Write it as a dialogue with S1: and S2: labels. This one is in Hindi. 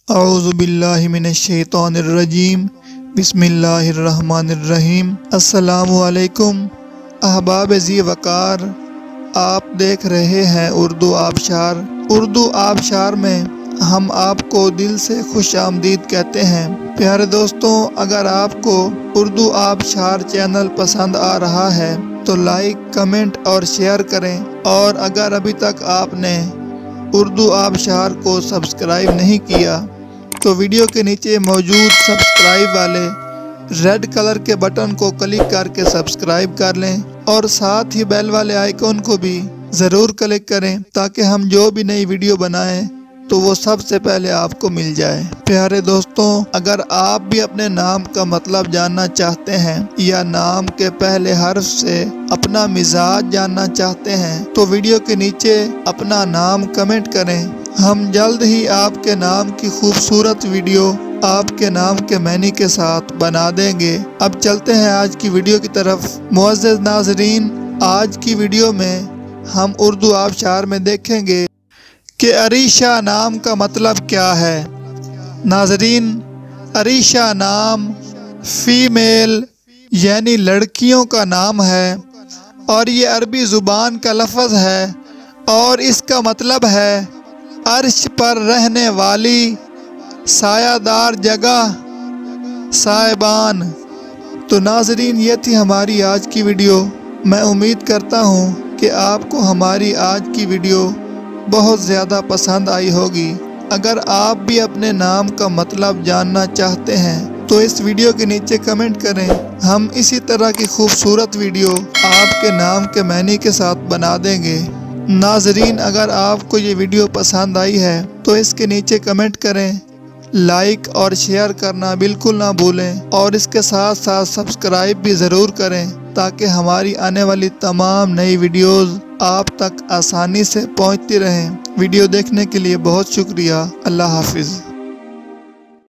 S1: औज़ु बिल्लाहि मिनश्शैतानिर्रजीम बिस्मिल्लाहिर्रहमानिर्रहीम। अस्सलामु अलैकुम अहबाब ज़ी वक़ार, आप देख रहे हैं उर्दू आबशार। उर्दू आबशार में हम आपको दिल से खुश आमदीद कहते हैं। प्यारे दोस्तों, अगर आपको उर्दू आबशार चैनल पसंद आ रहा है तो लाइक, कमेंट और शेयर करें। और अगर अभी तक आपने उर्दू आबशार को सब्सक्राइब नहीं किया तो वीडियो के नीचे मौजूद सब्सक्राइब वाले रेड कलर के बटन को क्लिक करके सब्सक्राइब कर लें और साथ ही बेल वाले आइकॉन को भी ज़रूर क्लिक करें ताकि हम जो भी नई वीडियो बनाएं तो वो सबसे पहले आपको मिल जाए। प्यारे दोस्तों, अगर आप भी अपने नाम का मतलब जानना चाहते हैं या नाम के पहले हर्फ से अपना मिजाज जानना चाहते हैं तो वीडियो के नीचे अपना नाम कमेंट करें। हम जल्द ही आपके नाम की खूबसूरत वीडियो आपके नाम के मैनी के साथ बना देंगे। अब चलते हैं आज की वीडियो की तरफ। मुअज़्ज़ज़ नाज़रीन, आज की वीडियो में हम उर्दू आबशार में देखेंगे कि अरीशा नाम का मतलब क्या है। नाज़रीन, अरीशा नाम फीमेल यानी लड़कियों का नाम है और ये अरबी ज़ुबान का लफ्ज़ है और इसका मतलब है अर्श पर रहने वाली, सायादार जगह, साहिबान। तो नाज़रीन, ये थी हमारी आज की वीडियो। मैं उम्मीद करता हूँ कि आपको हमारी आज की वीडियो बहुत ज़्यादा पसंद आई होगी। अगर आप भी अपने नाम का मतलब जानना चाहते हैं तो इस वीडियो के नीचे कमेंट करें। हम इसी तरह की खूबसूरत वीडियो आपके नाम के मैनी के साथ बना देंगे। नाज़रीन, अगर आपको ये वीडियो पसंद आई है तो इसके नीचे कमेंट करें, लाइक और शेयर करना बिल्कुल ना भूलें और इसके साथ साथ सब्सक्राइब भी ज़रूर करें ताकि हमारी आने वाली तमाम नई वीडियोज़ आप तक आसानी से पहुंचती रहें। वीडियो देखने के लिए बहुत शुक्रिया। अल्लाह हाफिज़।